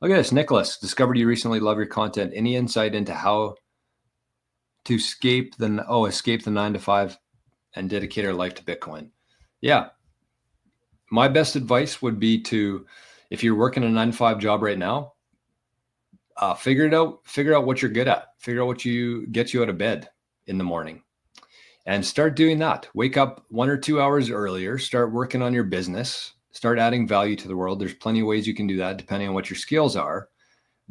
Look at this, Nicholas. Discovered you recently. Love your content. Any insight into how to escape the 9 to 5 and dedicate our life to Bitcoin? Yeah. My best advice would be to, if you're working a 9 to 5 job right now, figure it out. Figure out what you're good at. Figure out what gets you out of bed in the morning, and start doing that. Wake up 1 or 2 hours earlier. Start working on your business. Start adding value to the world. There's plenty of ways you can do that depending on what your skills are.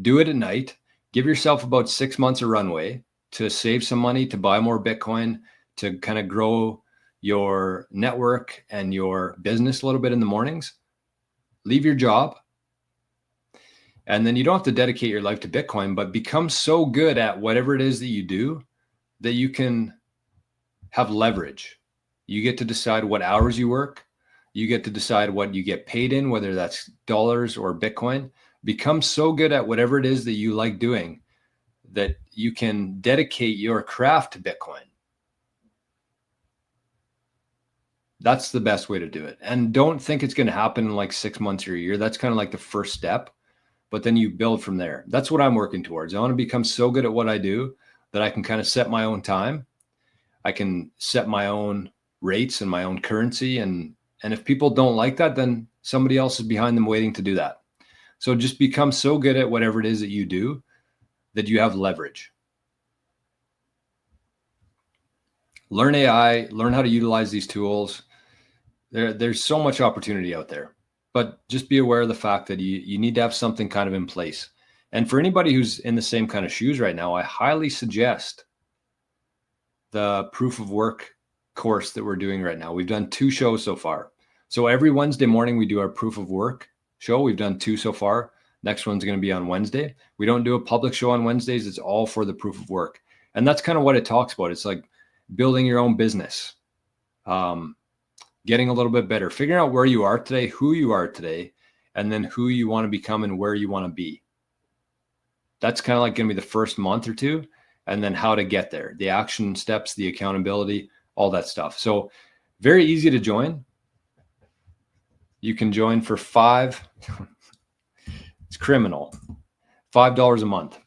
Do it at night. Give yourself about 6 months of runway to save some money, to buy more Bitcoin, to kind of grow your network and your business a little bit in the mornings. Leave your job. And then you don't have to dedicate your life to Bitcoin, but become so good at whatever it is that you do that you can have leverage. You get to decide what hours you work. You get to decide what you get paid in, whether that's dollars or Bitcoin. Become so good at whatever it is that you like doing that you can dedicate your craft to Bitcoin. That's the best way to do it. And don't think it's going to happen in like 6 months or a year. That's kind of like the first step, but then you build from there. That's what I'm working towards. I want to become so good at what I do that I can kind of set my own time. I can set my own rates and my own currency. And if people don't like that, then somebody else is behind them waiting to do that. So just become so good at whatever it is that you do that you have leverage. Learn AI, learn how to utilize these tools. There's so much opportunity out there, but just be aware of the fact that you need to have something kind of in place. And for anybody who's in the same kind of shoes right now, I highly suggest the proof of work course that we're doing right now. We've done 2 shows so far. So every Wednesday morning, we do our proof of work show. We've done 2 so far. Next one's going to be on Wednesday. We don't do a public show on Wednesdays. It's all for the proof of work. And that's kind of what it talks about. It's like building your own business, getting a little bit better, figuring out where you are today, who you are today, and then who you want to become and where you want to be. That's kind of like going to be the first month or 2, and then how to get there, the action steps, the accountability, all that stuff. So very easy to join. You can join for $5. It's criminal. $5 a month.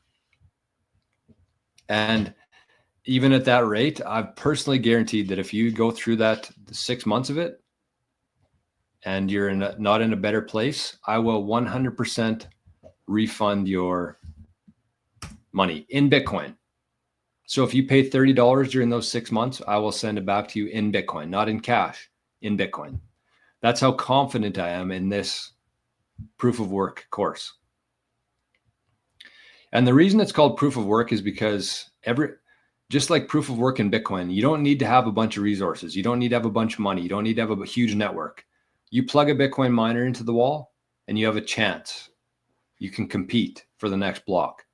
And even at that rate, I've personally guaranteed that if you go through that 6 months of it and you're not in a better place, I will 100% refund your money in Bitcoin. So if you pay $30 during those 6 months, I will send it back to you in Bitcoin, not in cash, in Bitcoin. That's how confident I am in this proof of work course. And the reason it's called proof of work is because just like proof of work in Bitcoin, you don't need to have a bunch of resources. You don't need to have a bunch of money. You don't need to have a huge network. You plug a Bitcoin miner into the wall and you have a chance. You can compete for the next block.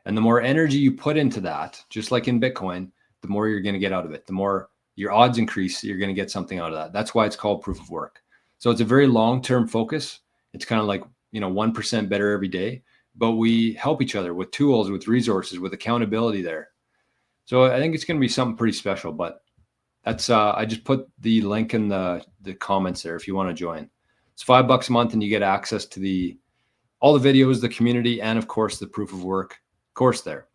And the more energy you put into that, just like in Bitcoin, the more you're going to get out of it. The more your odds increase, you're going to get something out of that. That's why it's called proof of work. So it's a very long-term focus. It's kind of like, 1% better every day, but we help each other with tools, with resources, with accountability there. So I think it's going to be something pretty special, but that's, I just put the link in the comments there if you want to join. It's $5 a month and you get access to all the videos, the community, and of course the proof of work course there.